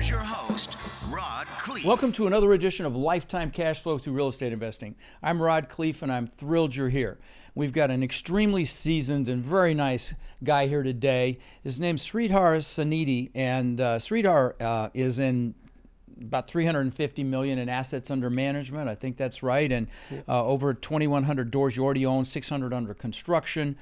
here's your host, Rod Khleif. Welcome to another edition of Lifetime Cash Flow Through Real Estate Investing. I'm Rod Khleif, and I'm thrilled you're here. We've got an extremely seasoned and very nice guy here today. His name's Sridhar Sanidi, and Sridhar is in about $350 million in assets under management. I think that's right. And over 2,100 doors you already own, 600 under construction.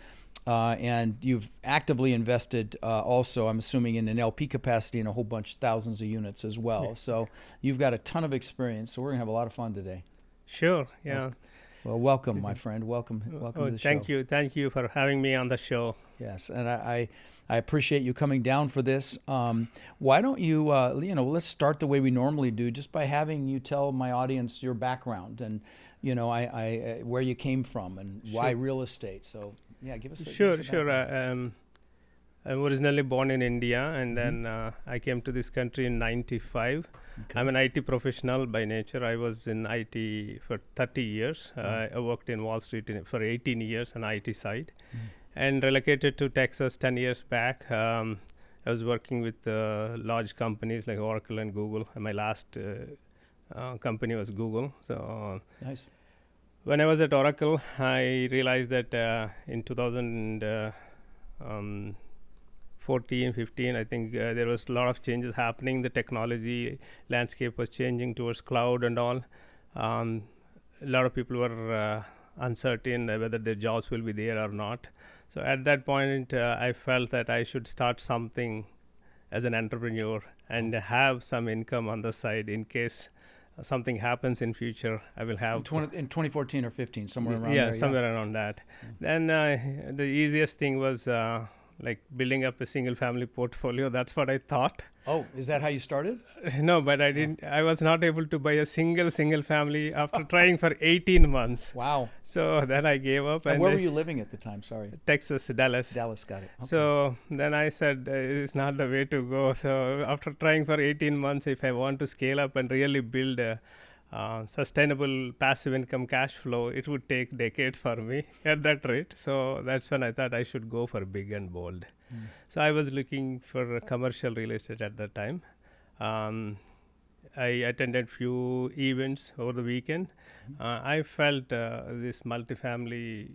And you've actively invested also, I'm assuming, in an LP capacity in a whole bunch, thousands of units as well. Yeah. So you've got a ton of experience. So we're going to have a lot of fun today. Sure, yeah. Well, welcome, my friend. Welcome to the show. Thank you. Thank you for having me on the show. Yes, and I appreciate you coming down for this. Why don't you, let's start the way we normally do, just by having you tell my audience your background and, where you came from and why real estate. So, yeah, give us a Sure. I'm originally born in India, and then I came to this country in 95. Okay. I'm an IT professional by nature. I was in IT for 30 years. I worked in Wall Street for 18 years on IT side. And relocated to Texas 10 years back. I was working with large companies like Oracle and Google. And my last company was Google. So nice. When I was at Oracle, I realized that in 2014, 15, I think there was a lot of changes happening. The technology landscape was changing towards cloud and all. A lot of people were uncertain whether their jobs will be there or not. So at that point, I felt that I should start something as an entrepreneur and have some income on the side in case something happens in future. I will have in 2014 or 15, somewhere around there. Yeah, somewhere around that. Then the easiest thing was like building up a single family portfolio. That's what I thought. Oh, is that how you started? No, but I didn't. I was not able to buy a single family after trying for 18 months. Wow. So then I gave up. And where were you living at the time? Sorry. Texas, Dallas. Dallas, got it. Okay. So then I said, it's not the way to go. So after trying for 18 months, if I want to scale up and really build a sustainable passive income cash flow, it would take decades for me at that rate. So that's when I thought I should go for big and bold. So I was looking for commercial real estate at that time. I attended few events over the weekend. I felt this multifamily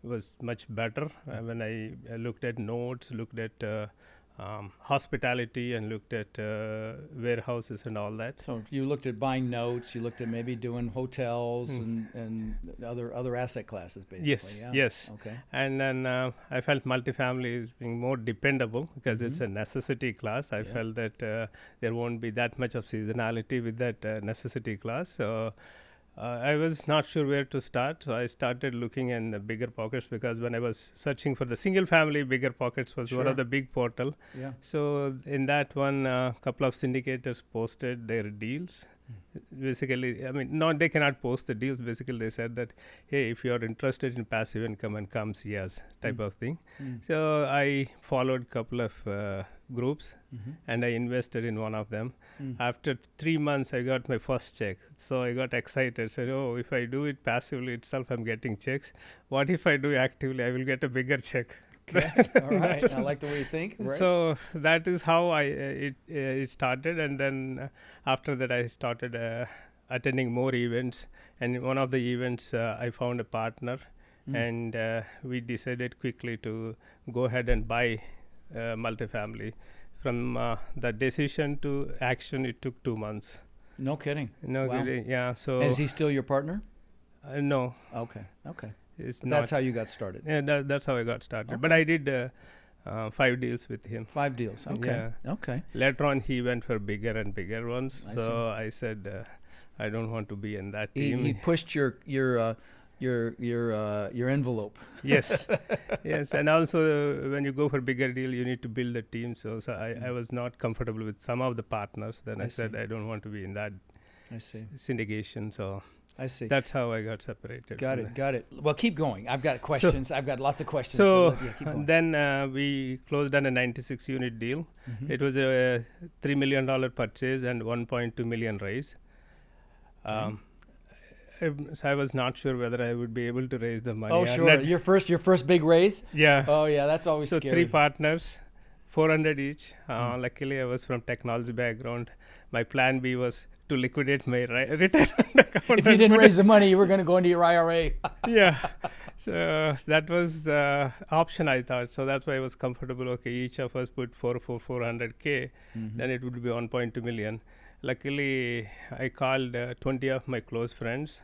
was much better when I looked at notes, looked at hospitality, and looked at warehouses and all that. So you looked at buying notes, you looked at maybe doing hotels and other asset classes, basically. Yes, yeah? yes. Okay. And then I felt multifamily is being more dependable because it's a necessity class. I felt that there won't be that much of seasonality with that necessity class. So I was not sure where to start, so I started looking in the bigger pockets because when I was searching for the single family, bigger pockets was one of the big portal. Yeah. So in that one, a couple of syndicators posted their deals. Basically, I mean, they cannot post the deals. Basically, they said that, hey, if you are interested in passive income and come see us type of thing. So I followed a couple of groups and I invested in one of them. After 3 months, I got my first check. So I got excited. Said, oh, if I do it passively itself, I'm getting checks. What if I do actively? I will get a bigger check. Okay. All right. I like the way you think. Right. So that is how it started, and then after that I started attending more events. And in one of the events, I found a partner, and we decided quickly to go ahead and buy multifamily. From the decision to action, it took 2 months. No kidding. No kidding. Yeah. So. And is he still your partner? No. Okay. That's how you got started. Yeah, that's how I got started. Okay. But I did 5 deals with him. 5 deals. Okay. Yeah. Okay. Later on, he went for bigger and bigger ones. I so see. I said, I don't want to be in that team. He pushed your envelope. Yes, yes, and also when you go for bigger deal, you need to build a team. So I was not comfortable with some of the partners. Then I said I don't want to be in that. I see. Syndication. So I see. That's how I got separated. Got it. Well, keep going. I've got questions. I've got lots of questions. So keep going. then we closed on a 96 unit deal. It was a $3 million purchase and 1.2 million raise. So I was not sure whether I would be able to raise the money. Oh, sure. Your first big raise? Yeah. Oh, yeah. That's always scary. So 3 partners, 400 each. Luckily, I was from technology background. My plan B was to liquidate my retirement account. If you didn't raise the money, you were going to go into your IRA. Yeah. So that was the option, I thought. So that's why I was comfortable. Okay, each of us put 400K, then it would be 1.2 million. Luckily, I called 20 of my close friends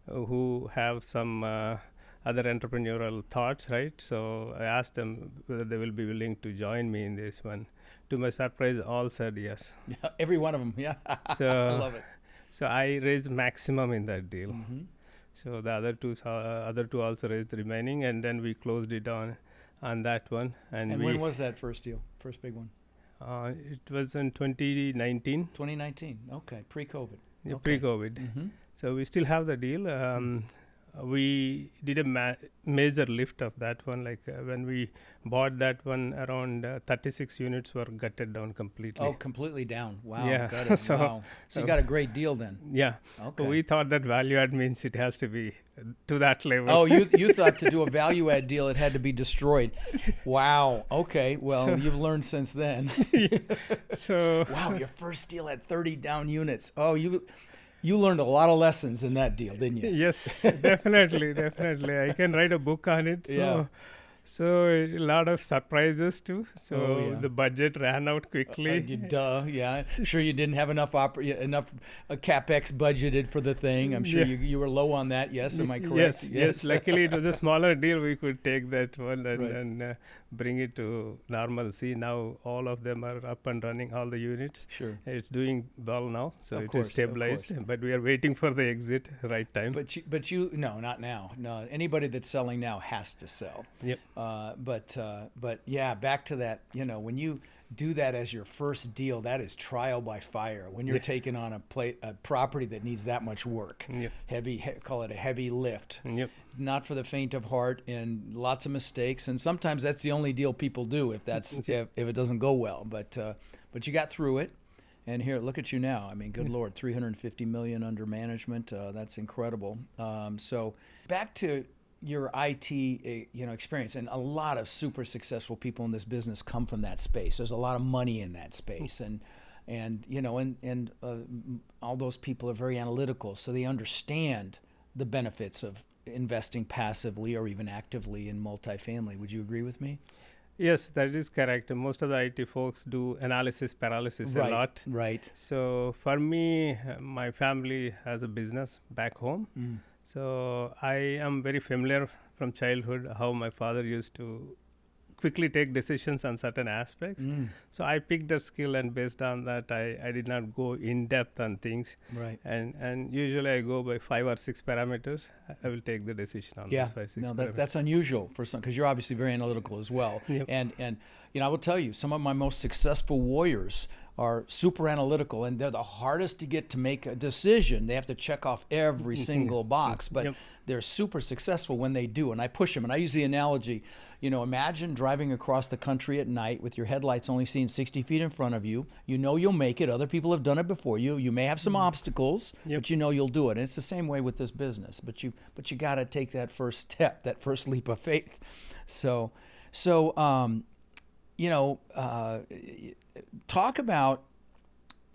who have some other entrepreneurial thoughts, right? So I asked them whether they will be willing to join me in this one. To my surprise, all said yes. Yeah, every one of them, yeah. So, I love it. So I raised maximum in that deal. So the other two also raised the remaining, and then we closed it on that one. And when was that first deal, first big one? It was in 2019. 2019, okay, pre-COVID. Yeah, Okay. pre-COVID. So we still have the deal. We did a major lift of that one. Like when we bought that one, around 36 units were gutted down completely. Oh, completely down. Wow. Yeah. Got it. So, wow. So you got a great deal then. Yeah. Okay. We thought that value add means it has to be to that level. Oh, you thought to do a value add deal, it had to be destroyed. Wow. Okay. Well, So- you've learned since then. So Wow. Your first deal had 30 down units. Oh, you learned a lot of lessons in that deal, didn't you? yes, definitely. I can write a book on it. So, Yeah. so a lot of surprises too. So Oh, yeah. the budget ran out quickly. Duh. Yeah. Sure, you didn't have enough capex budgeted for the thing. I'm sure Yeah. you were low on that. Yes. Am I correct? Yes. Luckily, it was a smaller deal. We could take that one Right. and bring it to normalcy. Now all of them are up and running, all the units. Sure. It's doing well now, so Of it course, is stabilized. But we are waiting for the exit right time. But you no, not now. No, anybody that's selling now has to sell. Yep. But yeah, back to that. When you do that as your first deal, that is trial by fire. When you're taking on a property that needs that much work, Yep. call it a heavy lift. Yep. Not for the faint of heart, and lots of mistakes. And sometimes that's the only deal people do if it doesn't go well. But you got through it. And here, look at you now. I mean, good Lord, 350 million under management. That's incredible. So back to your IT, experience, and a lot of super successful people in this business come from that space. There's a lot of money in that space, and all those people are very analytical, so they understand the benefits of investing passively or even actively in multifamily. Would you agree with me? Yes, that is correct. Most of the IT folks do analysis paralysis a lot. Right. So for me, my family has a business back home. So I am very familiar from childhood how my father used to quickly take decisions on certain aspects. So I picked that skill, and based on that, I did not go in depth on things. Right. And usually I go by 5 or 6 parameters. I will take the decision on those 5, 6 no, parameters. that's unusual for some, because you're obviously very analytical as well. Yep. And I will tell you, some of my most successful warriors are super analytical, and they're the hardest to get to make a decision. They have to check off every single box, but they're super successful when they do. And I push them, and I use the analogy, imagine driving across the country at night with your headlights only seen 60 feet in front of you. You know you'll make it. Other people have done it before you. You may have some obstacles, but you know you'll do it. And it's the same way with this business. But you got to take that first step, that first leap of faith. So talk about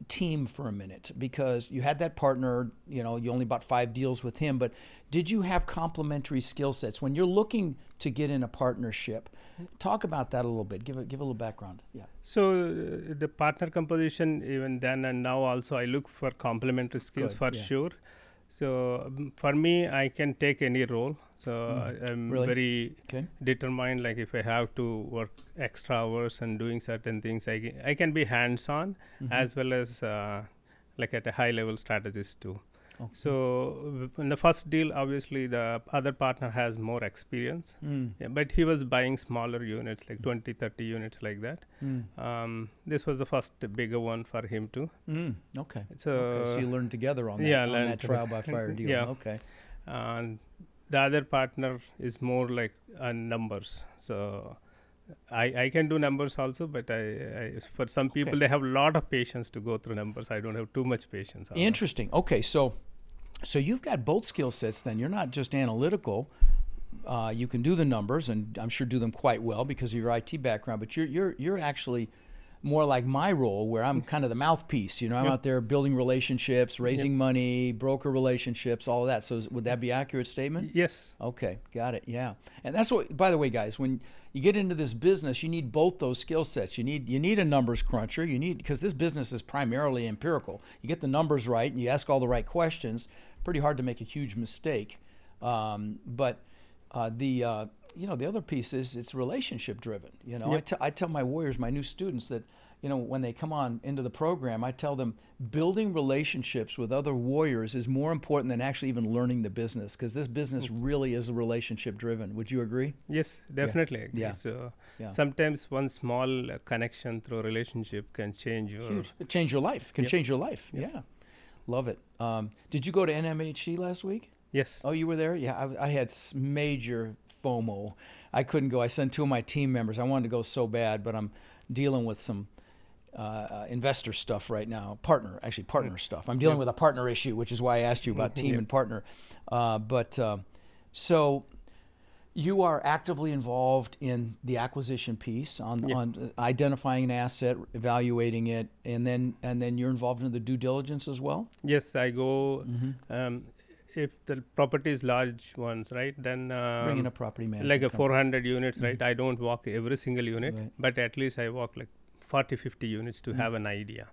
team for a minute, because you had that partner, you only bought 5 deals with him, but did you have complementary skill sets when you're looking to get in a partnership? Talk about that a little bit. Give a little background. Yeah. So the partner composition, even then and now also, I look for complementary skills sure. So for me, I can take any role. So I'm very determined. Like if I have to work extra hours and doing certain things, I can be hands-on as well as like at a high-level strategist too. Okay. So in the first deal, obviously the other partner has more experience, but he was buying smaller units, like 20, 30 units like that. This was the first bigger one for him too. Okay. So you learned together on that, on that trial by fire deal. Yeah. Okay. And the other partner is more like numbers. So I can do numbers also, but I for some people they have a lot of patience to go through numbers. I don't have too much patience. Interesting. Okay, so you've got both skill sets then. You're not just analytical, you can do the numbers, and I'm sure do them quite well because of your IT background. But you're actually more like my role, where I'm kind of the mouthpiece. I'm out there building relationships, raising money, broker relationships, all of that. So would that be an accurate statement? Yes. Okay, got it. Yeah, and that's what. By the way, guys, when you get into this business, you need both those skill sets. You need a numbers cruncher. Because this business is primarily empirical. You get the numbers right, and you ask all the right questions. Pretty hard to make a huge mistake. But the other piece is it's relationship driven. I tell my warriors, my new students, that when they come on into the program, I tell them building relationships with other warriors is more important than actually even learning the business, because this business really is a relationship driven. Would you agree? Yes, definitely agree. Yeah. So Yeah. sometimes one small connection through relationship can change your Huge. Change your life. Can change your life. Yeah. Love it. Did you go to NMHC last week? Yes. Oh, you were there? Yeah, I had major FOMO. I couldn't go. I sent 2 of my team members. I wanted to go so bad, but I'm dealing with some investor stuff right now. Partner stuff. I'm dealing with a partner issue, which is why I asked you about team and partner. So you are actively involved in the acquisition piece on identifying an asset, evaluating it, and then you're involved in the due diligence as well? Yes, I go. If the property is large ones, right, then Bring in a property management like a company. 400 units, right? I don't walk every single unit, but at least I walk like 40, 50 units to have an idea.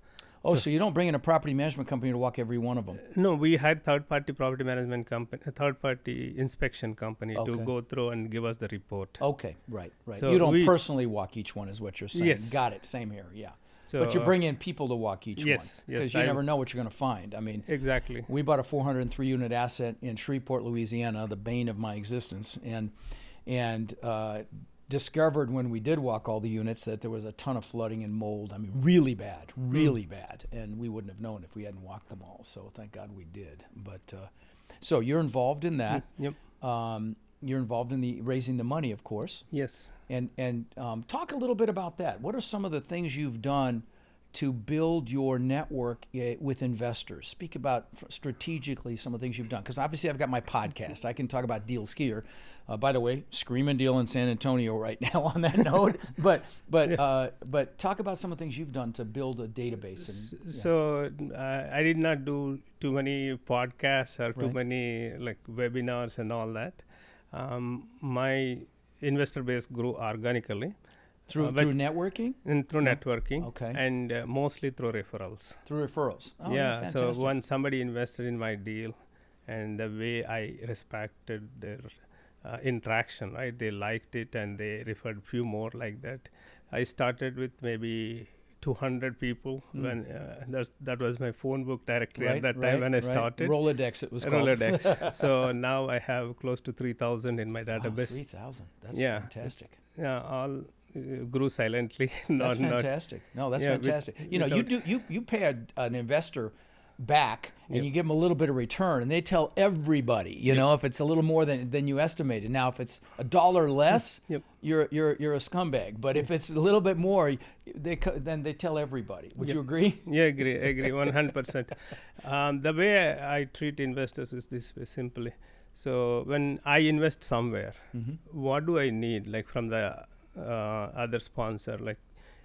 Oh, so you don't bring in a property management company to walk every one of them? No, we had third-party property management company, a third-party inspection company to go through and give us the report. Okay, right. So you don't personally walk each one, is what you're saying. Yes. Got it. Same here. Yeah. So, but you bring in people to walk each one. Yes, Because you never know what you're going to find. I mean, exactly. we bought a 403 unit asset in Shreveport, Louisiana, the bane of my existence, and discovered when we did walk all the units that there was a ton of flooding and mold. I mean, really bad, and we wouldn't have known if we hadn't walked them all. So thank God we did. But so you're involved in that. Yep. You're involved in the raising the money, of course. Yes. And talk a little bit about that. What are some of the things you've done to build your network with investors? Speak about strategically some of the things you've done. Because obviously I've got my podcast. I can talk about deals here. By the way, screaming deal in San Antonio right now on that note. But talk about some of the things you've done to build a database. So I did not do too many podcasts or too many like webinars and all that. My investor base grew organically. Through networking? And through networking. Okay. And mostly through referrals. Through referrals. Oh, yeah. fantastic. So when somebody invested in my deal, and the way I respected their interaction, right? They liked it and they referred few more like that. I started with maybe 200 people when that was my phone book directory at that time when I started. Rolodex, it was called. Rolodex. So now I have close to 3,000 in my database. 3,000. That's fantastic. Yeah, all grew silently. That's fantastic. No, that's fantastic. You pay an investor back and you give them a little bit of return, and they tell everybody, if it's a little more than you estimated. Now, if it's $1 less, you're a scumbag. But if it's a little bit more, then they tell everybody. Would you agree? Yeah, agree 100%. The way I treat investors is this way, simply. So when I invest somewhere, what do I need, like from the other sponsor? Like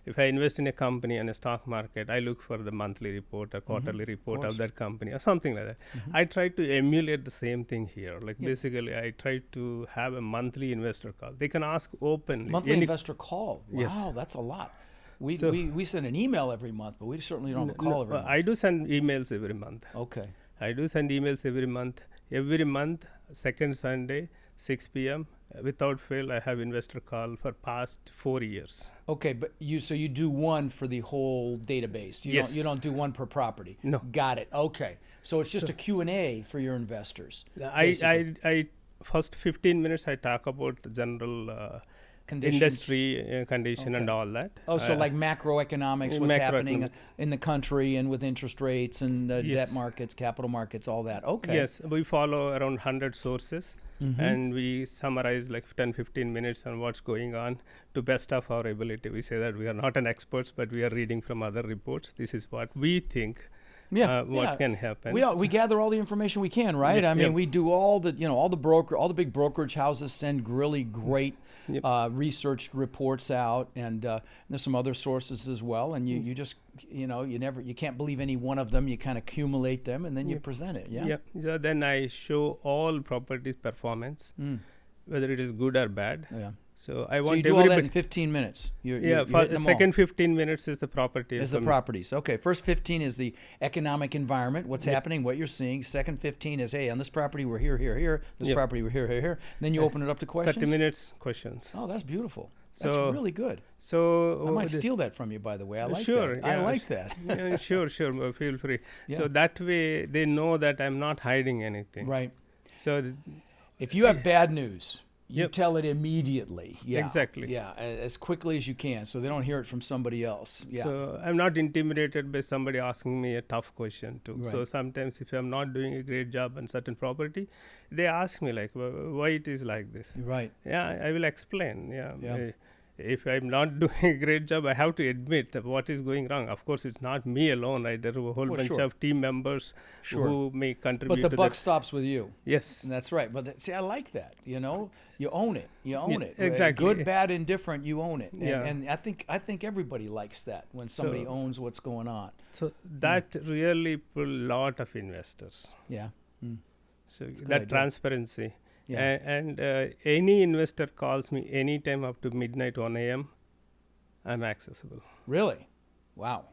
if I invest in a company and a stock market, I look for the monthly report or quarterly report of that company or something like that. I try to emulate the same thing here. Like basically, I try to have a monthly investor call. They can ask openly. Monthly investor call. Wow, Yes. that's a lot. We send an email every month, but we certainly don't have a call every month. I do send emails every month. Okay. I do send emails every month. Every month, second Sunday, 6 p.m. Without fail, I have investor call for past 4 years. Okay, but you do one for the whole database. You don't do one per property. No. Got it. Okay. So it's just a Q&A for your investors. I first 15 minutes I talk about the general industry condition and all that. Oh, so like macroeconomics, what's happening in the country and with interest rates and debt markets, capital markets, all that. Okay. Yes, we follow around 100 sources and we summarize like 10-15 minutes on what's going on to best of our ability. We say that we are not an experts, but we are reading from other reports. This is what we think what can happen. We gather all the information we can, right? I mean, we do all the all the big brokerage houses send really great researched reports out, and there's some other sources as well. And you just you can't believe any one of them. You kind of accumulate them and then you present it. Yeah. So then I show all properties performance, whether it is good or bad. Yeah. So I want you do all that in 15 minutes. For the second 15 minutes is the property. Is the properties. Okay, first 15 is the economic environment, what's happening, what you're seeing. Second 15 is, hey, on this property we're here. This property we're here. Then you open it up to questions. 30 minutes questions. Oh, that's beautiful. That's really good. So I might steal that from you, by the way. I like that. I like that. Sure. Feel free. Yeah. So that way they know that I'm not hiding anything. Right. So if you have bad news, you tell it immediately. Yeah. Exactly. Yeah, as quickly as you can, so they don't hear it from somebody else. Yeah. So I'm not intimidated by somebody asking me a tough question too. Right. So sometimes if I'm not doing a great job on certain property, they ask me like, why it is like this. Right. Yeah, I will explain. Yeah. If I'm not doing a great job, I have to admit that what is going wrong. Of course, it's not me alone. Right? There are a whole bunch of team members who may contribute. But the buck stops with you. Yes, and that's right. But see, I like that. You own it. You own it. Exactly. Good, bad, indifferent. You own it. Yeah. And I think everybody likes that when somebody owns what's going on. So that really pull a lot of investors. Yeah. So that transparency. Yeah. And any investor calls me anytime up to midnight, 1 a.m., I'm accessible. Really? Wow.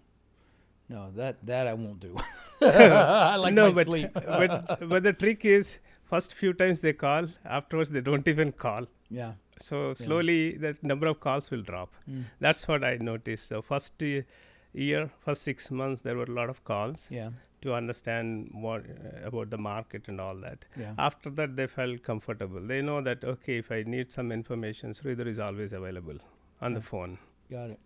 No, that I won't do. I like my sleep. but the trick is, first few times they call, afterwards they don't even call. Yeah. So slowly the number of calls will drop. That's what I noticed. So first 6 months, there were a lot of calls. Yeah. To understand what about the market and all that. Yeah. After that, they felt comfortable. They know that, okay, if I need some information, Sridhar is always available on the phone. Got it.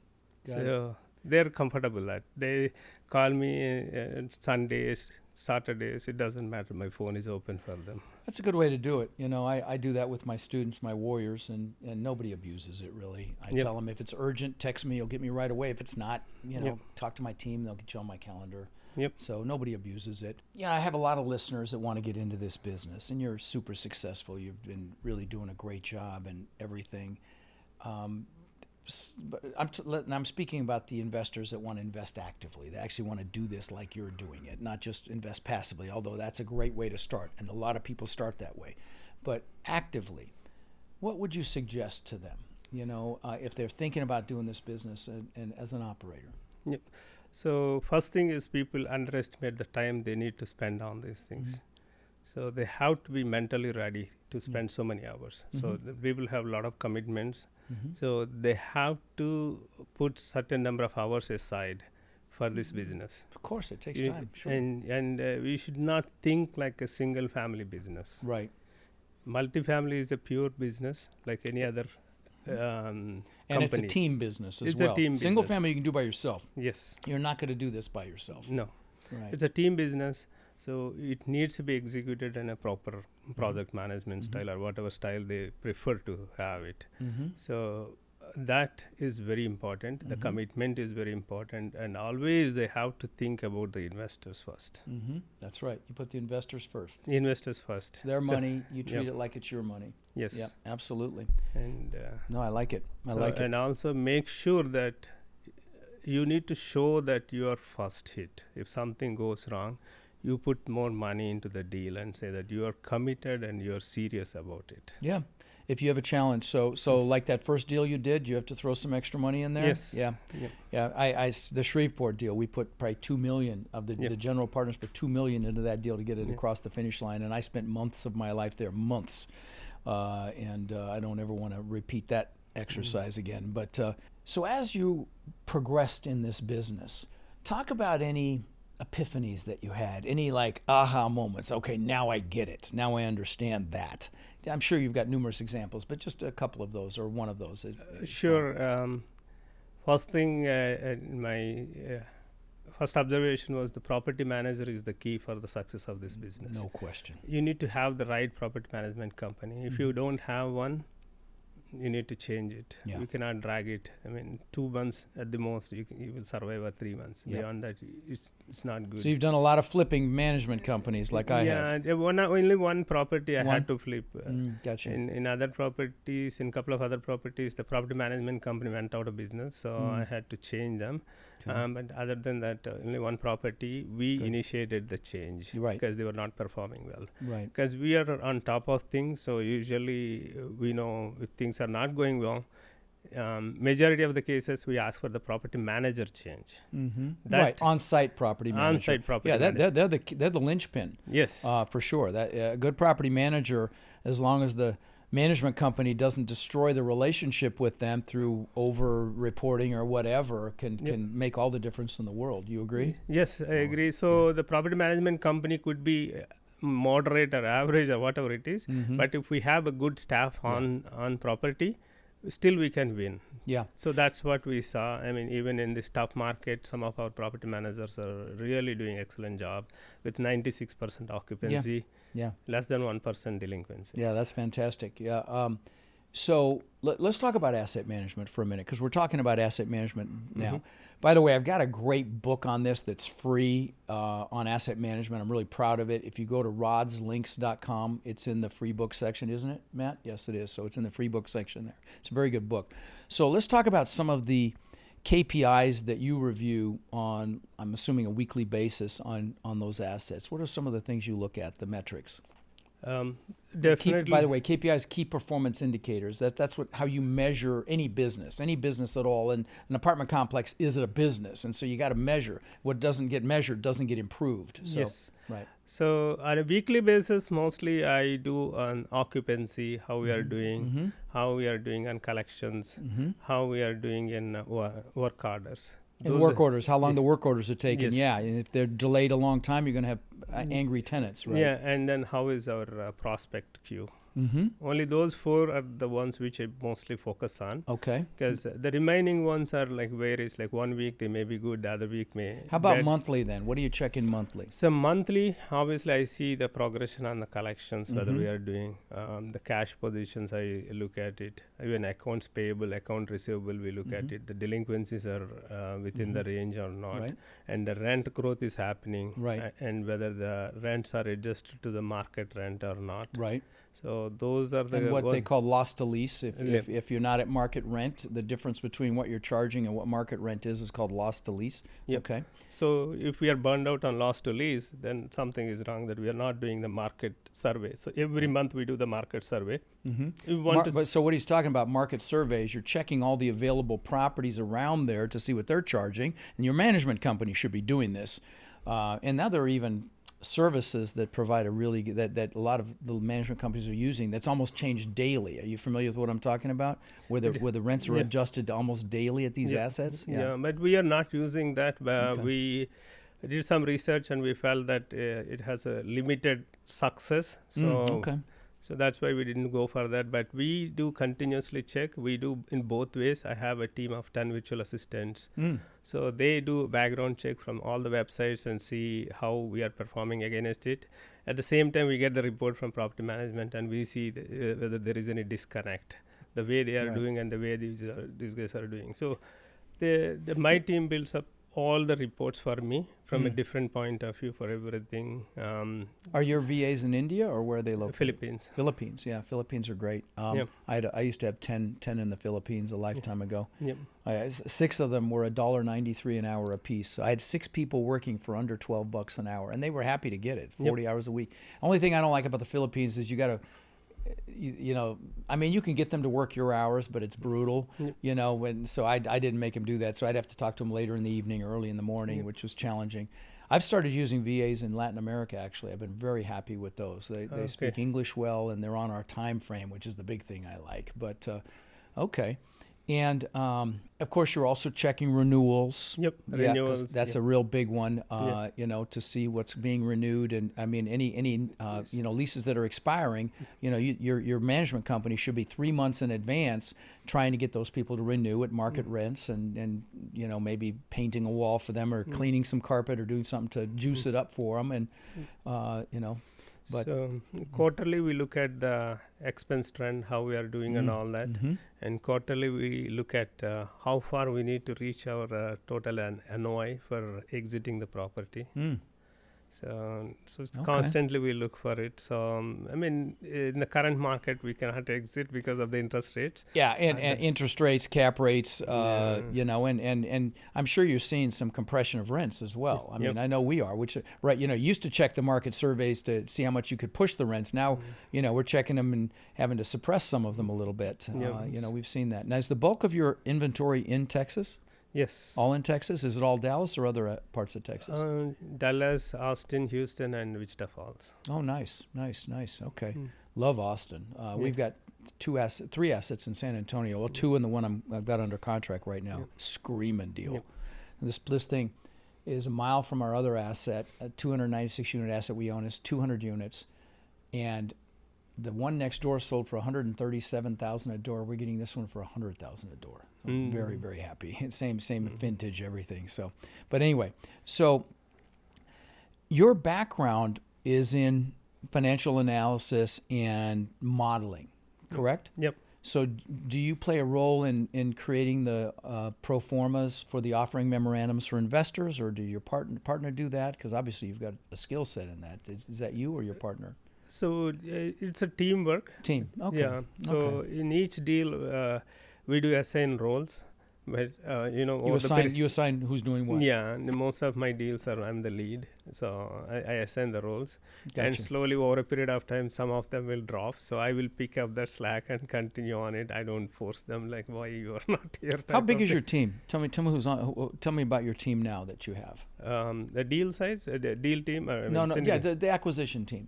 So they're comfortable that. They call me Sundays, Saturdays, it doesn't matter. My phone is open for them. That's a good way to do it. I do that with my students, my warriors, and nobody abuses it, really. I tell them if it's urgent, text me, you'll get me right away. If it's not, talk to my team, they'll get you on my calendar. So nobody abuses it. I have a lot of listeners that want to get into this business, and you're super successful. You've been really doing a great job and everything. But I'm speaking about the investors that want to invest actively. They actually want to do this like you're doing it, not just invest passively, although that's a great way to start, and a lot of people start that way. But actively, what would you suggest to them, if they're thinking about doing this business and as an operator? Yep. So first thing is people underestimate the time they need to spend on these things. So they have to be mentally ready to spend so many hours. So the people have a lot of commitments. So they have to put certain number of hours aside for this business. Of course, it takes time. Sure. And we should not think like a single family business. Right. Multifamily is a pure business like any other and company. It's a team business as well. It's a team Single business. Family you can do by yourself. Yes. You're not going to do this by yourself. No. Right. It's a team business, so it needs to be executed in a proper project management style or whatever style they prefer to have it. So that is very important. The commitment is very important, and always they have to think about the investors first. That's right. You put the investors first. The investors first. It's their money. You treat it like it's your money. Yes. Yeah, absolutely. And no, I like it. I like it. And also make sure that you need to show that you are first hit. If something goes wrong, you put more money into the deal and say that you are committed and you are serious about it. Yeah. If you have a challenge, so like that first deal you did, you have to throw some extra money in there. Yes. Yeah. I the Shreveport deal, we put probably $2 million of the general partners put $2 million into that deal to get it across the finish line, and I spent months of my life there, and I don't ever want to repeat that exercise again. But so as you progressed in this business, talk about any epiphanies that you had, any like aha moments. Okay, now I get it. Now I understand that. I'm sure you've got numerous examples, but just a couple of those or one of those. Sure. First thing, my first observation was the property manager is the key for the success of this business. No question. You need to have the right property management company. If you don't have one, you need to change it. Yeah. You cannot drag it. I mean, 2 months at the most, you will survive, or 3 months. Yep. Beyond that, it's not good. So you've done a lot of flipping management companies like I have. Yeah, only one property I had to flip. Gotcha. In other properties, in a couple of other properties, the property management company went out of business, so I had to change them. Okay. But other than that, only one property, we initiated the change because they were not performing well. Right. Because we are on top of things, so usually we know if things are not going well. Majority of the cases, we ask for the property manager change. Right, on-site property manager. On-site property Yeah, manager. they're the linchpin. Yes. For sure. That a good property manager, as long as the management company doesn't destroy the relationship with them through over-reporting or whatever, can make all the difference in the world. You agree? Yes, I agree. So the property management company could be moderate or average or whatever it is, but if we have a good staff on property, still we can win. Yeah. So that's what we saw. I mean, even in this tough market, some of our property managers are really doing excellent job with 96% occupancy, less than 1% delinquency. Yeah, that's fantastic. Yeah. So let's talk about asset management for a minute, because we're talking about asset management now. By the way, I've got a great book on this that's free on asset management. I'm really proud of it. If you go to rodslinks.com, it's in the free book section, isn't it, Matt? Yes, it is. So it's in the free book section there. It's a very good book. So let's talk about some of the KPIs that you review on, I'm assuming, a weekly basis on those assets. What are some of the things you look at, the metrics? Definitely. By the way, KPIs, key performance indicators. That's how you measure any business at all. And an apartment complex is a business, and so you got to measure. What doesn't get measured doesn't get improved. So, yes. Right. So on a weekly basis, mostly I do on occupancy, how we are doing, how we are doing on collections, how we are doing in work orders. And work orders, how long the work orders are taking. Yes. Yeah, and if they're delayed a long time, you're going to have angry tenants, right? Yeah, and then how is our prospect queue? Only those 4 are the ones which I mostly focus on. Okay. Because the remaining ones are like varies. Like 1 week they may be good, the other week may. How about bad. monthly then? What do you check in monthly? So monthly, obviously I see the progression on the collections, whether we are doing the cash positions. I look at it. Even accounts payable, account receivable, we look at it. The delinquencies are within the range or not, Right. and the rent growth is happening, Right. And whether the rents are adjusted to the market rent or not. Right. So those are the And what they ones. call loss to lease. If you're not at market rent, the difference between what you're charging and what market rent is called loss to lease. Yep. Okay. So if we are burned out on loss to lease, then something is wrong, that we are not doing the market survey. So every month we do the market survey. We want But so what he's talking about, market surveys, you're checking all the available properties around there to see what they're charging, and your management company should be doing this. And now there are even services that provide that a lot of the management companies are using that's almost changed daily. Are you familiar with what I'm talking about? Where the rents are adjusted almost daily at these assets? Yeah, but we are not using that. We did some research and we felt that it has a limited success. So So that's why we didn't go for that. But we do continuously check. We do in both ways. I have a team of 10 virtual assistants. So they do background check from all the websites and see how we are performing against it. At the same time, we get the report from property management and we see whether there is any disconnect, the way they are doing and the way these guys are doing. So my team builds up all the reports for me from a different point of view for everything. Are your VAs in India or where are they located? Philippines. Philippines, yeah. Philippines are great. I used to have 10 in the Philippines a lifetime ago. 6 of them were $1.93 an hour a piece. So I had 6 people working for under $12 an hour, and they were happy to get it, 40 hours a week. Only thing I don't like about the Philippines is you got to, I mean, you can get them to work your hours, but it's brutal, so I didn't make them do that. So I'd have to talk to them later in the evening or early in the morning, which was challenging. I've started using VAs in Latin America, actually. I've been very happy with those. They speak English well, and they're on our time frame, which is the big thing I like. But, okay. And, of course, you're also checking renewals. Renewals. That's a real big one, to see what's being renewed. And, I mean, any leases that are expiring, your management company should be 3 months in advance trying to get those people to renew at market rents and maybe painting a wall for them or cleaning some carpet or doing something to juice it up for them. And, But so quarterly we look at the expense trend, how we are doing and all that. And quarterly we look at how far we need to reach our total NOI for exiting the property. So constantly we look for it. So I mean, in the current market, we cannot exit because of the interest rates. Yeah, and interest rates, cap rates, you know, and I'm sure you're seeing some compression of rents as well. I mean, I know we are, which, right, you know, used to check the market surveys to see how much you could push the rents. Now, you know, we're checking them and having to suppress some of them a little bit. You know, we've seen that. Now, is the bulk of your inventory in Texas? Yes. All in Texas? Is it all Dallas or other parts of Texas? Dallas, Austin, Houston, and Wichita Falls. Oh, nice. Okay. Love Austin. We've got three assets in San Antonio. Well, two in the one I've got under contract right now. Screaming deal. This thing is a mile from our other asset, a 296 unit asset we own is 200 units, and the one next door sold for $137,000 a door. We're getting this one for $100,000 a door. So I'm very, very happy. Same vintage, everything. So, but anyway, so your background is in financial analysis and modeling, correct? Yep. So do you play a role in creating the pro formas for the offering memorandums for investors, or do your partner do that? Because obviously you've got a skill set in that. Is that you or your partner? So it's a teamwork. Team. Okay. Yeah. So in each deal, we do assign roles, but you know, you assign who's doing what. Yeah. And most of my deals I'm the lead, so I assign the roles. Gotcha. And slowly over a period of time, some of them will drop. So I will pick up that slack and continue on it. I don't force them like, why you are not here. How big is your team? Tell me who's on. Tell me about your team now that you have. The deal size, the deal team. The acquisition team.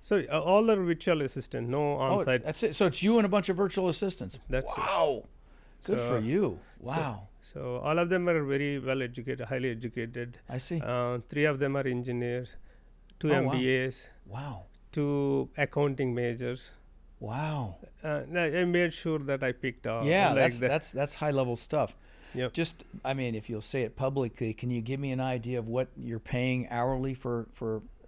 So all are virtual assistant, no on-site. Oh, that's it. So it's you and a bunch of virtual assistants. That's wow. Good for you. Wow. So all of them are very well educated, highly educated. I see. 3 of them are engineers, 2 MBAs. Wow. 2 accounting majors. Wow. I made sure that I picked up. Yeah, that's high level stuff. Yep. Just, I mean, if you'll say it publicly, can you give me an idea of what you're paying hourly for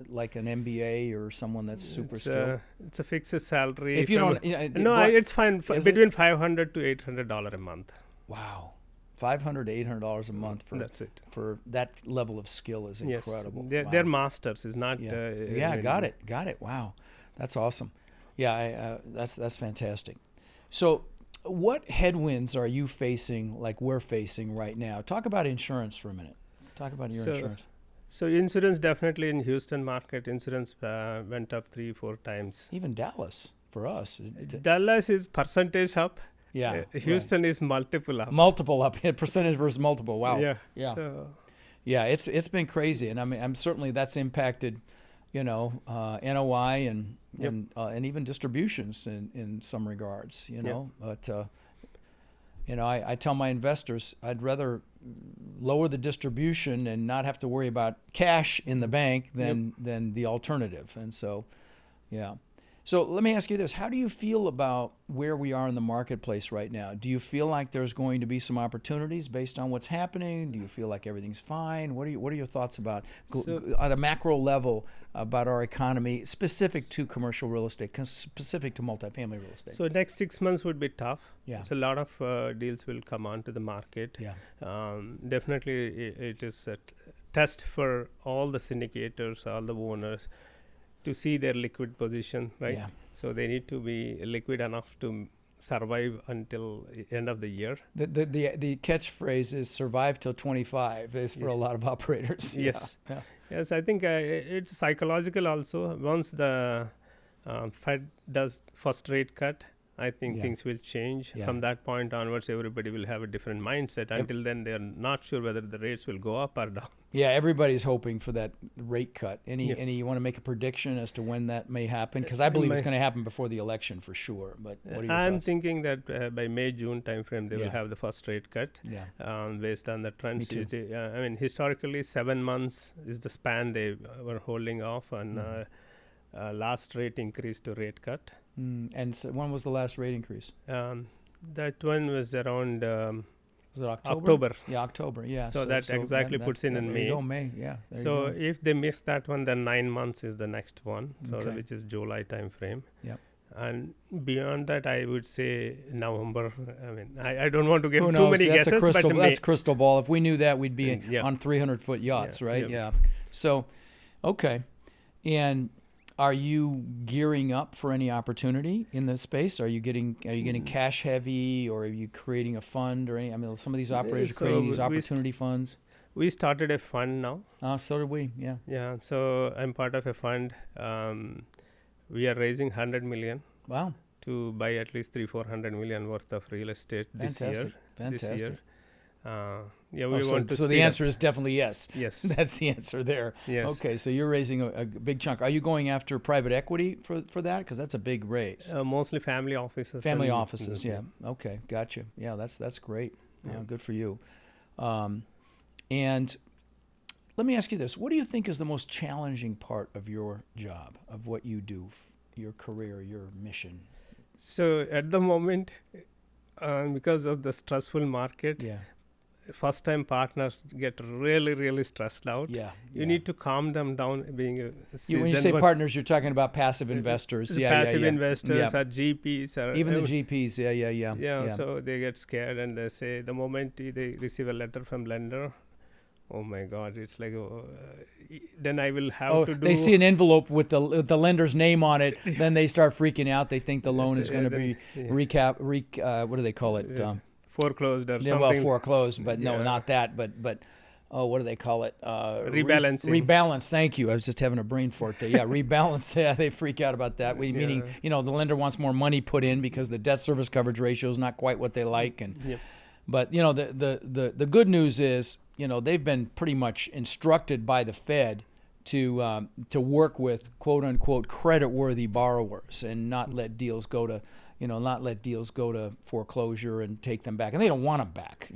like an MBA or someone that's super skilled? It's a fixed salary. If you don't, it's fine. Between $500 to $800 a month. Wow, $500 to $800 a month for that's it. For that level of skill is incredible. Yes, they're masters. Is not. Got it. Wow, that's awesome. Yeah, that's fantastic. So, what headwinds are you facing, like we're facing right now? Talk about insurance for a minute. Talk about your insurance. So insurance, definitely in Houston market, insurance went up 3-4 times. Even Dallas for us. Dallas is percentage up. Yeah. Houston is multiple up. Multiple up. Percentage versus multiple. Wow. Yeah. So it's been crazy, and I'm certainly that's impacted, you know, NOI and even distributions in some regards, you know. But you know, I tell my investors I'd rather lower the distribution and not have to worry about cash in the bank than the alternative. And so, yeah. So let me ask you this. How do you feel about where we are in the marketplace right now? Do you feel like there's going to be some opportunities based on what's happening? Do you feel like everything's fine? What are your thoughts about, at a macro level, about our economy, specific to commercial real estate, specific to multifamily real estate? So next 6 months would be tough. Yeah. So a lot of deals will come onto the market. Yeah. Definitely it is a test for all the syndicators, all the owners, to see their liquid position, right? Yeah. So they need to be liquid enough to survive until end of the year. The catchphrase is "survive till 25" is for a lot of operators. Yes. Yeah. Yes, I think it's psychological also. Once the Fed does first rate cut, I think things will change. From that point onwards, everybody will have a different mindset. Until then, they are not sure whether the rates will go up or down. Yeah, everybody's hoping for that rate cut. Any you want to make a prediction as to when that may happen? Because I believe it's going to happen before the election for sure. But what are your I'm thoughts? thinking that by May, June timeframe, they will have the first rate cut. Yeah. Based on the trends. Me too. I mean, historically, 7 months is the span they were holding off on last rate increase to rate cut. And so when was the last rate increase? That one was around Was it October? October. Yeah, October. Yeah. So that exactly puts in there May. You go, May. Yeah. There So you go. if they miss that one, then 9 months is the next one. So Okay. which is July time frame. Yep. And beyond that, I would say November. I mean, I don't want to give Who too knows? many That's guesses, a crystal. but That's crystal ball. If we knew that, we'd be Yeah. on 300-foot yachts, Yeah, right? yeah. So, okay. And are you gearing up for any opportunity in the space? Are you getting cash heavy, or are you creating a fund, or any? I mean, some of these operators are creating these opportunity funds. we started a fund now. So did we. Yeah. Yeah. So I'm part of a fund. We are raising 100 million Wow. to buy at least 300-400 million worth of real estate this year. Fantastic. This year. Yeah, we so want to. so the answer is definitely yes. Yes. That's the answer there. Yes. Okay, so you're raising a big chunk. Are you going after private equity for that? Because that's a big raise. Mostly family offices. Family and offices, yeah. Okay, gotcha. Yeah, that's great. Yeah. Good for you. And let me ask you this: what do you think is the most challenging part of your job, of what you do, your career, your mission? So at the moment, because of the stressful market, Yeah. first-time partners get really stressed out. Yeah. You need to calm them down. Being a When you say partners, you're talking about passive investors. passive yeah. investors Yeah. or GPs or Even the GPs. Yeah. Yeah, so they get scared and they say the moment they receive a letter from lender, oh my God, it's like then I will have to do. They see an envelope with the lender's name on it, then they start freaking out. They think the loan is going to be what do they call it? Foreclosed or Yeah, something. well, foreclosed, but no, Yeah. not that. But what do they call it? Rebalancing. Rebalance. Thank you. I was just having a brain fart there. Yeah, rebalance. Yeah, they freak out about that. Meaning, the lender wants more money put in because the debt service coverage ratio is not quite what they like. And Yep. but the good news is, they've been pretty much instructed by the Fed to work with quote unquote credit-worthy borrowers and not let deals go to foreclosure and take them back. And they don't want them back,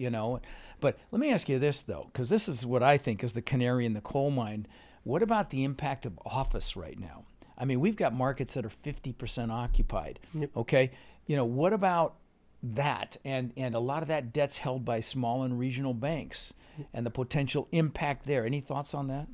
But let me ask you this, though, because this is what I think is the canary in the coal mine. What about the impact of office right now? I mean, we've got markets that are 50% occupied, Yep. okay? What about that? And a lot of that debt's held by small and regional banks and the potential impact there. Any thoughts on that?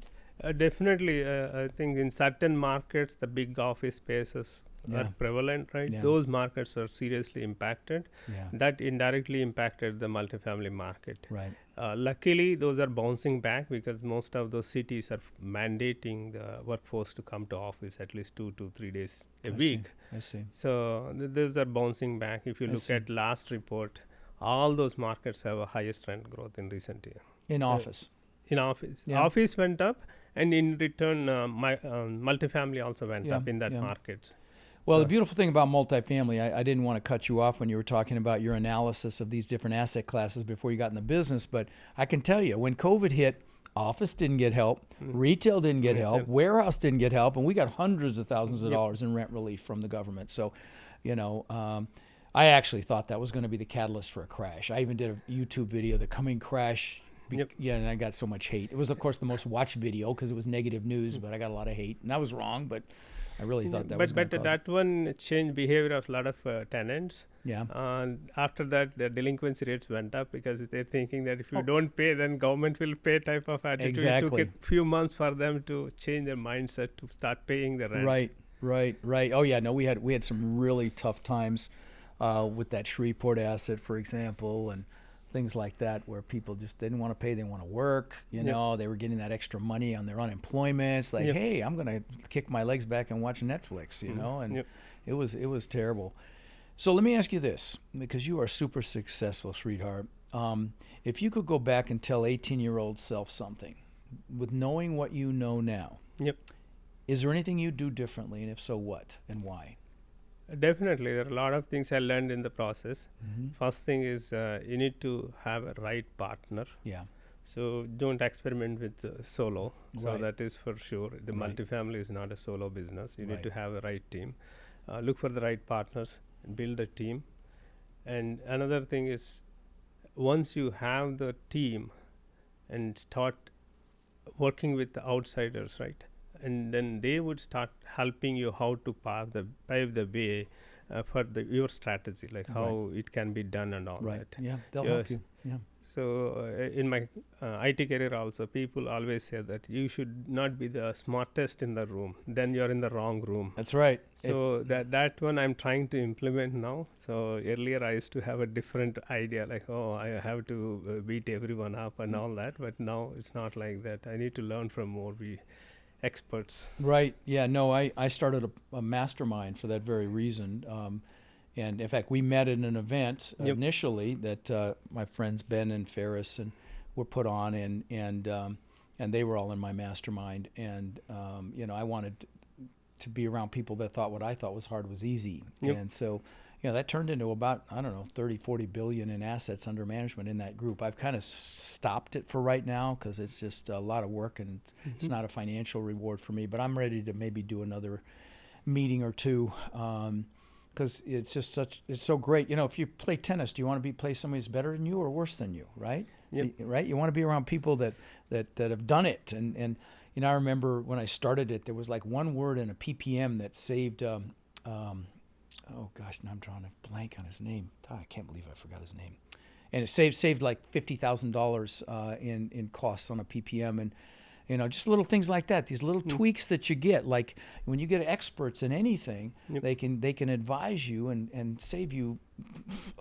Definitely, I think in certain markets, the big office spaces are prevalent, right? Yeah. Those markets are seriously impacted. Yeah. That indirectly impacted the multifamily market. Right. Luckily, those are bouncing back because most of those cities are mandating the workforce to come to office at least 2 to 3 days a week. I see. So those are bouncing back. If you look at last report, all those markets have a highest rent growth in recent year. In office. In office. Yeah. Office went up, and in return, multifamily also went Yeah, up in that yeah. market. Well, So- the beautiful thing about multifamily, I didn't want to cut you off when you were talking about your analysis of these different asset classes before you got in the business, but I can tell you, when COVID hit, office didn't get help, retail didn't get help, warehouse didn't get help, and we got hundreds of thousands of dollars in rent relief from the government. So, I actually thought that was going to be the catalyst for a crash. I even did a YouTube video, The Coming Crash. Yeah, and I got so much hate. It was, of course, the most watched video because it was negative news, but I got a lot of hate. And I was wrong, but I really thought that was going to But that one changed behavior of a lot of tenants. Yeah. After that, the delinquency rates went up because they're thinking that if you don't pay, then government will pay type of attitude. Exactly. It took a few months for them to change their mindset to start paying the rent. Right. Oh yeah, no, we had some really tough times with that Shreveport asset, for example, and things like that, where people just didn't want to pay, they want to work. They were getting that extra money on their unemployment. It's like, hey, I'm going to kick my legs back and watch Netflix, and it was terrible. So let me ask you this, because you are super successful, Sridhar. If you could go back and tell 18-year-old self something, with knowing what you know now, is there anything you'd do differently, and if so, what and why? Definitely, there are a lot of things I learned in the process. First thing is you need to have a right partner. Yeah. So don't experiment with solo. So Right. that is for sure. The Right. multifamily is not a solo business. You Right. need to have a right team. Look for the right partners and build a team. And another thing is, once you have the team and start working with the outsiders, right? And then they would start helping you how to pave the way for your strategy, like how it can be done and all Right. that. Yeah. They'll Yes. help you. Yeah. So in my IT career also, people always say that you should not be the smartest in the room. Then you're in the wrong room. That's right. So that one I'm trying to implement now. So earlier I used to have a different idea, like, oh, I have to beat everyone up and all that. But now it's not like that. I need to learn from more experts. Right. Yeah. No, I started a mastermind for that very reason. And in fact, we met at an event initially that my friends Ben and Ferris and were put on, and they were all in my mastermind. And I wanted to be around people that thought what I thought was hard was easy. And so, that turned into about, 30, 40 billion in assets under management in that group. I've kind of stopped it for right now because it's just a lot of work and it's not a financial reward for me. But I'm ready to maybe do another meeting or two. Because it's just it's so great. If you play tennis, do you want to play somebody who's better than you or worse than you, right? Yep. So, right? You want to be around people that have done it. And I remember when I started it, there was like one word in a PPM that saved, oh gosh, now I'm drawing a blank on his name. I can't believe I forgot his name. And it saved like $50,000 in costs on a PPM. And just little things like that, these little tweaks that you get, like when you get experts in anything, they can advise you and save you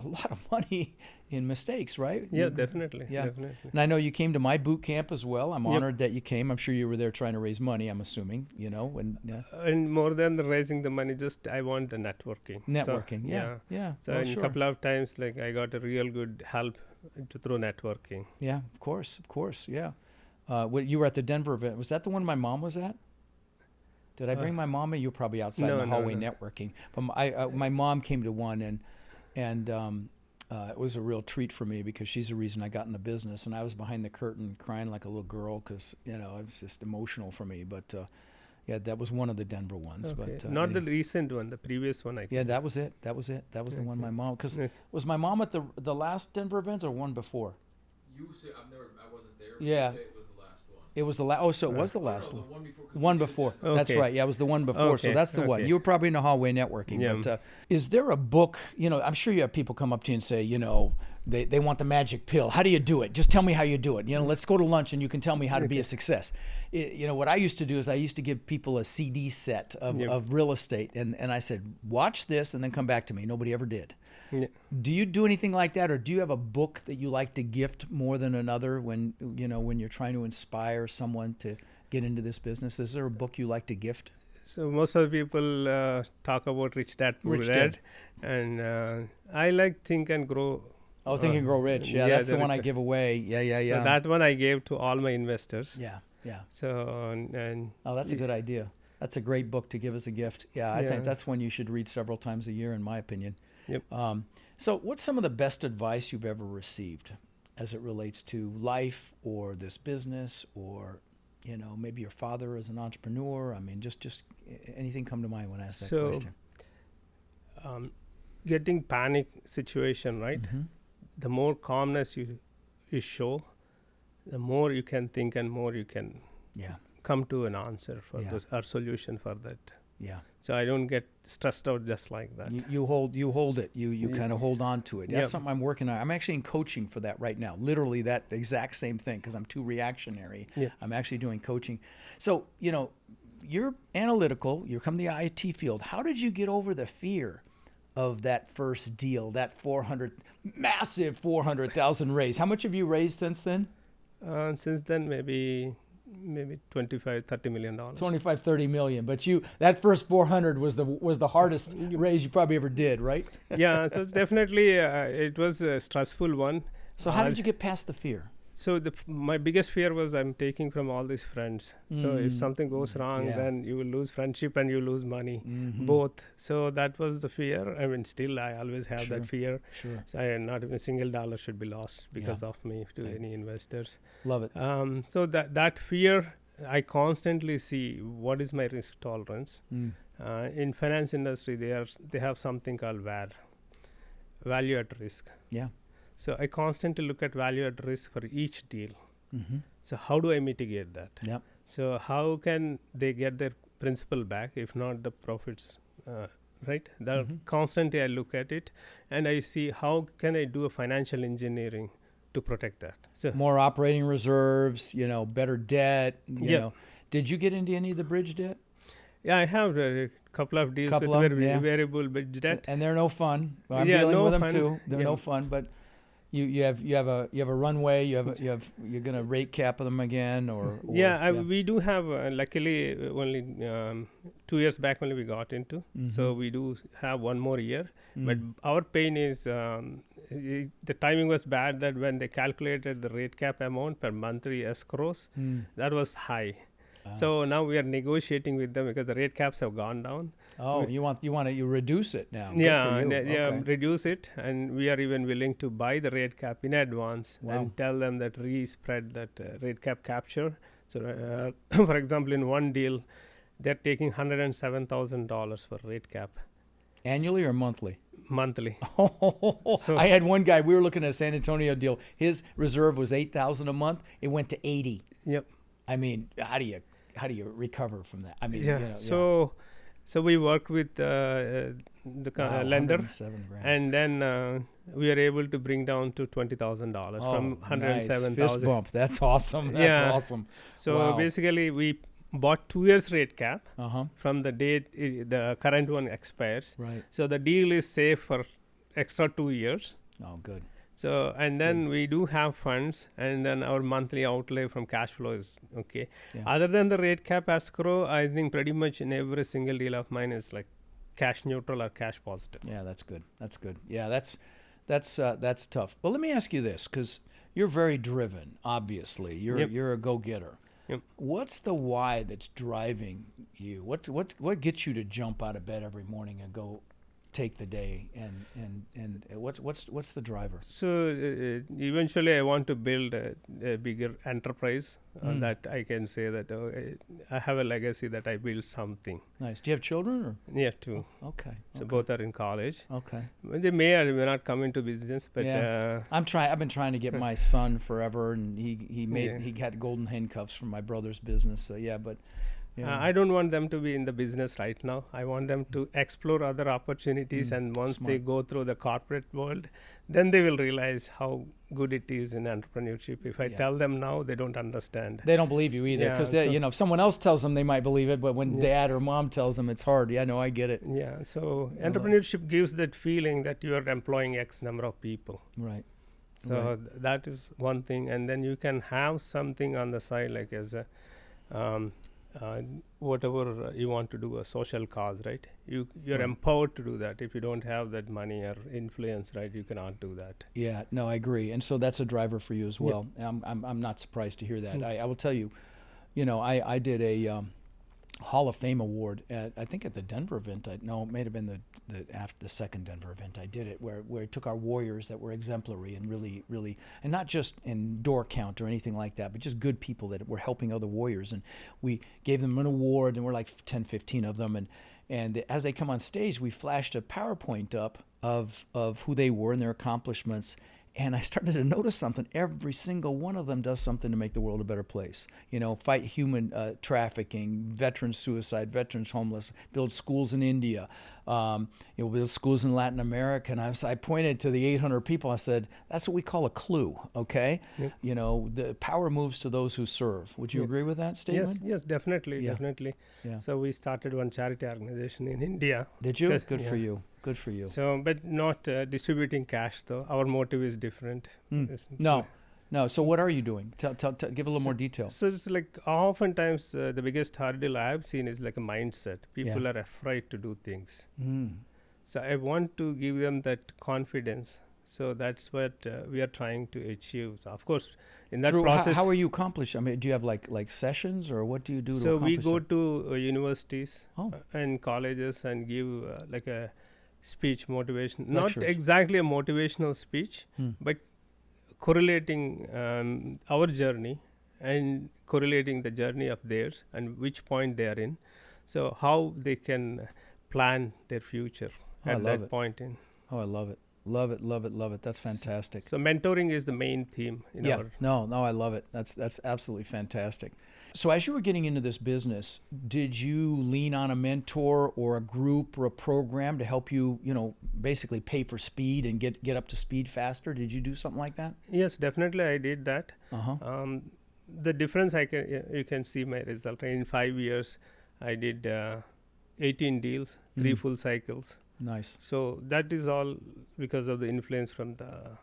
a lot of money in mistakes, right? Yeah, definitely. Yeah. Definitely. And I know you came to my boot camp as well. I'm honored that you came. I'm sure you were there trying to raise money, I'm assuming, And more than raising the money, just I want the networking. Networking, So, yeah. So Well, in a sure. couple of times, like I got a real good help through networking. Yeah, of course, yeah. You were at the Denver event. Was that the one my mom was at? Did I bring my mom? Or you were probably outside in the hallway networking. But my mom came to one, and it was a real treat for me because she's the reason I got in the business. And I was behind the curtain crying like a little girl because it was just emotional for me. But that was one of the Denver ones. Okay. But not the recent one, the previous one. I think. Yeah, that was it. That was the one my mom. Because was my mom at the last Denver event or one before? You say I wasn't there. Yeah. You say it was the last one. It was the last. Oh, so it was the last No, one. the one before. 'cause One we did before. that. That's Okay. right. Yeah, it was the one before. So Okay, that's the one. okay. You were probably in the hallway networking. Yeah. But is there a book, I'm sure you have people come up to you and say, they want the magic pill. How do you do it? Just tell me how you do it. Let's go to lunch and you can tell me how to be a success. What I used to do is I used to give people a CD set of real estate. And I said, watch this and then come back to me. Nobody ever did. Yeah. Do you do anything like that, or do you have a book that you like to gift more than another when you're trying to inspire someone to get into this business? Is there a book you like to gift? So most of the people talk about Rich Dad Poor Dad, and I like Think and Grow. Oh, Think and Grow Rich. Yeah, that's the one I give away. Yeah. So that one I gave to all my investors. Yeah. So and Oh, that's a good idea. That's a great book to give as a gift. Yeah, I think that's one you should read several times a year, in my opinion. Yep. So what's some of the best advice you've ever received as it relates to life or this business or, maybe your father as an entrepreneur? I mean, just anything come to mind when I ask that question? Getting panic situation, right? Mm-hmm. The more calmness you show, the more you can think and more you can come to an answer for this or solution for that. Yeah. So I don't get stressed out just like that. You hold it. You kind of hold on to it. That's something I'm working on. I'm actually in coaching for that right now. Literally that exact same thing because I'm too reactionary. Yeah. I'm actually doing coaching. So, you're analytical. You're from the IT field. How did you get over the fear of that first deal, that massive 400,000 raise? How much have you raised since then? Since then, maybe $25-30 million. 25-30 million. But that first 400 was the hardest raise you probably ever did, right? Yeah, so definitely it was a stressful one. So how did you get past the fear? So my biggest fear was I'm taking from all these friends. So if something goes wrong, then you will lose friendship and you lose money, both. So that was the fear. I mean, still I always have that fear. Sure. So not even a single dollar should be lost because of me to any investors. Love it. So that fear, I constantly see what is my risk tolerance. In finance industry, they have something called VAR, value at risk. Yeah. So I constantly look at value at risk for each deal. Mm-hmm. So how do I mitigate that? Yep. So how can they get their principal back, if not the profits, right? Constantly I look at it and I see how can I do a financial engineering to protect that. So More operating reserves, better debt. You Yeah. know. Did you get into any of the bridge debt? yeah, I have a couple of deals Couple with of 'em, yeah. variable bridge debt. And they're no fun. I'm Yeah, dealing no with them fun. too. They're Yeah. no fun, but you have a runway. You're gonna rate cap them again or We do have luckily only 2 years back only we got into, so we do have one more year. But our pain is the timing was bad that when they calculated the rate cap amount per monthly escrows, that was high. So now we are negotiating with them because the rate caps have gone down. Oh, you reduce it now. Good Yeah, for you. yeah, Okay. reduce it, and we are even willing to buy the rate cap in advance Wow. and tell them that re-spread that rate cap capture. So, for example, in one deal, they're taking $107,000 for rate cap Annually or monthly? monthly. So- I had one guy. We were looking at a San Antonio deal. His reserve was $8,000 a month. It went to $80,000. Yep. I mean, how do you recover from that? I mean, Yeah. So we worked with the Wow, lender, $107,000. and then we are able to bring down to $20,000 from nice. Fist $107,000. bump. That's awesome. That's Yeah. awesome. So Wow. basically, we bought 2 years rate cap Uh-huh. from the date the current one expires. Right. So the deal is safe for extra 2 years. Oh, good. So and then we do have funds, and then our monthly outlay from cash flow is okay. Yeah. Other than the rate cap escrow, I think pretty much in every single deal of mine is like cash neutral or cash positive. Yeah, that's good. That's good. Yeah, that's tough. But let me ask you this, because you're very driven. Obviously, you're a go-getter. Yep. What's the why that's driving you? What gets you to jump out of bed every morning and go take the day? And what's the driver? So eventually, I want to build a bigger enterprise that I can say that I have a legacy that I built something. Nice. Do you have children? Or? Yeah, too. Okay. So both are in college. Okay. They may or may not come into business, but I've been trying to get my son forever, and he got golden handcuffs from my brother's business. So yeah, but yeah. I don't want them to be in the business right now. I want them to explore other opportunities, and once they go through the corporate world, then they will realize how good it is in entrepreneurship. If I tell them now, they don't understand. They don't believe you either, because if someone else tells them, they might believe it, but when dad or mom tells them, it's hard. Yeah, no, I get it. Yeah, so entrepreneurship gives that feeling that you are employing X number of people. Right. So that is one thing, and then you can have something on the side, like as a whatever you want to do, a social cause, right? You're empowered to do that. If you don't have that money or influence, right, you cannot do that. Yeah, no, I agree, and so that's a driver for you as well. I'm not surprised to hear that. I will tell you, I did a Hall of Fame award I think at the Denver event. It may have been after the second Denver event. I did it where we took our warriors that were exemplary and really, and not just in door count or anything like that, but just good people that were helping other warriors. And we gave them an award, and we're like 10, 15 of them. And as they come on stage, we flashed a PowerPoint up of who they were and their accomplishments. And I started to notice something. Every single one of them does something to make the world a better place. Fight human trafficking, veterans suicide, veterans homeless, build schools in India, build schools in Latin America. And I pointed to the 800 people. I said, that's what we call a clue, okay? Yep. The power moves to those who serve. Would you agree with that statement? Yes, definitely. Yeah. So we started one charity organization in India. Did you? Good for you. Good for you. So, but not distributing cash, though. Our motive is different. No. So what are you doing? Tell give a little more detail. So it's like oftentimes the biggest hurdle I have seen is like a mindset. People are afraid to do things. So I want to give them that confidence. So that's what we are trying to achieve. So of course, in that process, how are you accomplishing? I mean, do you have like sessions, or what do you do? So to we accomplish go that? to universities and colleges and give like a speech motivation. Lectures. Not exactly a motivational speech, but correlating our journey and correlating the journey of theirs and which point they are in. So how they can plan their future at that point in. Oh, I love it. Love it, love it, love it. That's fantastic. So mentoring is the main theme in Yeah, our. no, I love it. That's absolutely fantastic. So as you were getting into this business, did you lean on a mentor or a group or a program to help you, basically pay for speed and get up to speed faster? Did you do something like that? Yes, definitely I did that. Uh-huh. The difference you can see my result in 5 years. I did 18 deals, 3 full cycles. Nice. So that is all because of the influence from the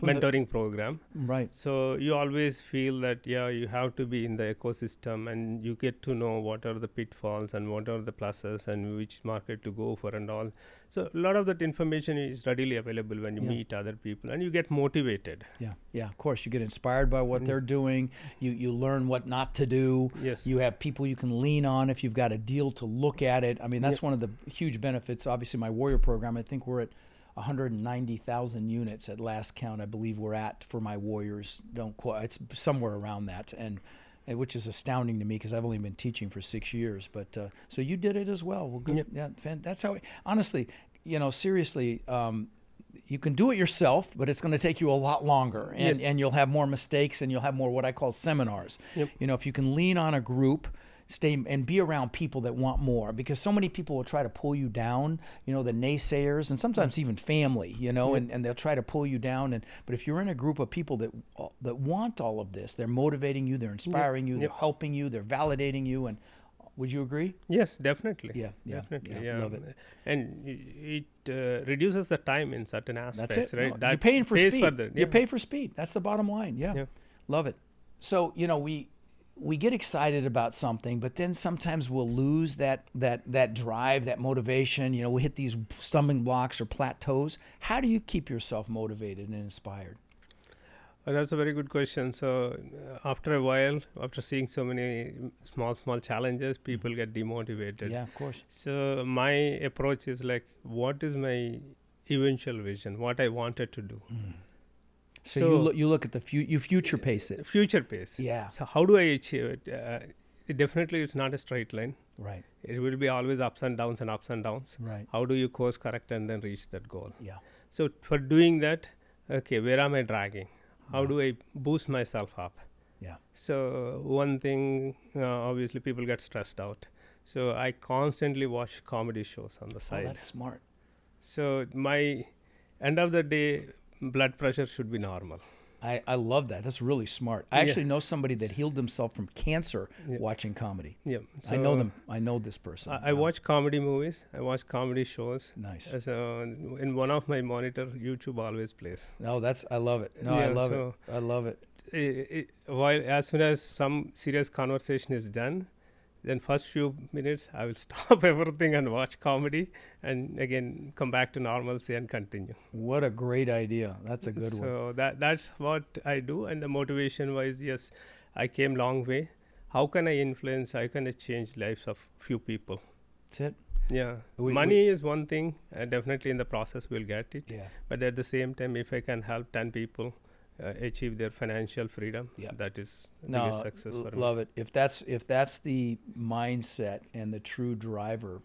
mentoring program. Right. So you always feel that you have to be in the ecosystem, and you get to know what are the pitfalls and what are the pluses and which market to go for and all. So a lot of that information is readily available when you meet other people, and you get motivated. Yeah, of course. You get inspired by what they're doing. You learn what not to do. Yes. You have people you can lean on if you've got a deal to look at it. I mean, that's one of the huge benefits. Obviously, my Warrior program, I think we're at 190,000 units at last count, I believe we're at for my Warriors. Don't quote, it's somewhere around that, and which is astounding to me because I've only been teaching for 6 years. But so you did it as well. Well, good. Yeah, that's how. Honestly, seriously, you can do it yourself, but it's going to take you a lot longer, and you'll have more mistakes, and you'll have more what I call seminars. Yep. If you can lean on a group, stay and be around people that want more, because so many people will try to pull you down, the naysayers, and sometimes even family, and they'll try to pull you down. But if you're in a group of people that want all of this, they're motivating you, they're inspiring you, they're helping you, they're validating you. And would you agree? Yes, definitely. Yeah, Definitely. love it. And it reduces the time in certain aspects, That's it. right? No, That you're paying for pays speed. further. You pay for speed. That's the bottom line. Yeah. Love it. So, we get excited about something, but then sometimes we'll lose that drive, that motivation. We hit these stumbling blocks or plateaus. How do you keep yourself motivated and inspired? Well, that's a very good question. So after a while, after seeing so many small challenges, people get demotivated. Yeah, of course. So my approach is like, what is my eventual vision, what I wanted to do? So you look at you future pace it. Future pace. Yeah. So how do I achieve it? Definitely, it's not a straight line. Right. It will be always ups and downs and ups and downs. Right. How do you course correct and then reach that goal? Yeah. So for doing that, where am I dragging? How do I boost myself up? Yeah. So one thing, obviously, people get stressed out. So I constantly watch comedy shows on the side. Oh, that's smart. So my end of the day, blood pressure should be normal. I love that. That's really smart. I actually know somebody that healed himself from cancer watching comedy. Yeah. So I know them. I know this person. I watch comedy movies. I watch comedy shows. Nice. So in one of my monitor, YouTube always plays. No, I love it. No, I love it. I love it. While as soon as some serious conversation is done, then first few minutes I will stop everything and watch comedy, and again come back to normalcy and continue. What a great idea. That's a good one. So that's what I do. And the motivation wise, yes, I came long way. How can I influence? How can I change lives of few people? That's it. Yeah. Money is one thing. Definitely in the process we'll get it. Yeah. But at the same time, if I can help 10 people achieve their financial freedom, that is the biggest success for me. Love it. If that's the mindset and the true driver,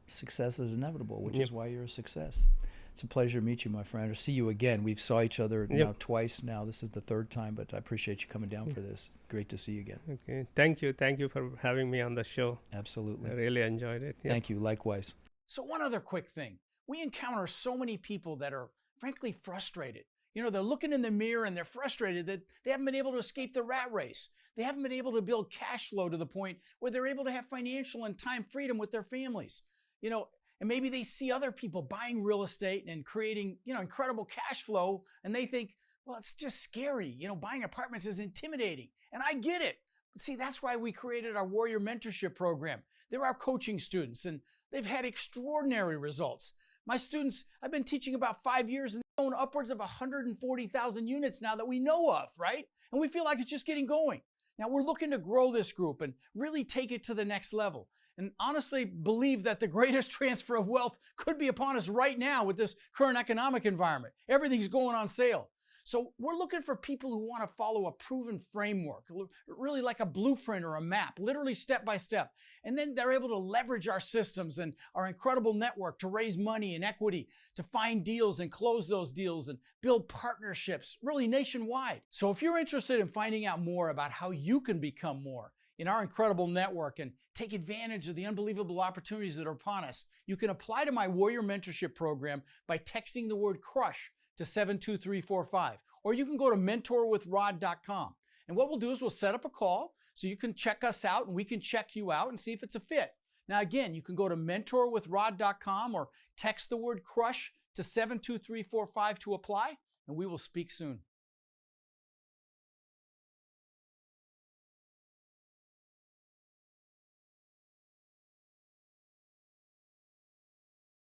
success is inevitable, which is why you're a success. It's a pleasure to meet you, my friend, or see you again. We've saw each other now twice now. This is the third time, but I appreciate you coming down for this. Great to see you again. Okay. Thank you for having me on the show. Absolutely. I really enjoyed it. Thank you. Likewise. So one other quick thing. We encounter so many people that are frankly frustrated. They're looking in the mirror and they're frustrated that they haven't been able to escape the rat race. They haven't been able to build cash flow to the point where they're able to have financial and time freedom with their families. And maybe they see other people buying real estate and creating, incredible cash flow, and they think, well, it's just scary. Buying apartments is intimidating. And I get it. But see, that's why we created our Warrior Mentorship Program. They're our coaching students, and they've had extraordinary results. My students, I've been teaching about 5 years, and they own upwards of 140,000 units now that we know of, right? And we feel like it's just getting going. Now we're looking to grow this group and really take it to the next level. And honestly believe that the greatest transfer of wealth could be upon us right now with this current economic environment. Everything's going on sale. So we're looking for people who want to follow a proven framework, really like a blueprint or a map, literally step by step. And then they're able to leverage our systems and our incredible network to raise money and equity, to find deals and close those deals and build partnerships, really nationwide. So if you're interested in finding out more about how you can become more in our incredible network and take advantage of the unbelievable opportunities that are upon us, you can apply to my Warrior Mentorship Program by texting the word CRUSH to 72345, or you can go to mentorwithrod.com. And what we'll do is we'll set up a call so you can check us out and we can check you out and see if it's a fit. Now again, you can go to mentorwithrod.com or text the word CRUSH to 72345 to apply, and we will speak soon.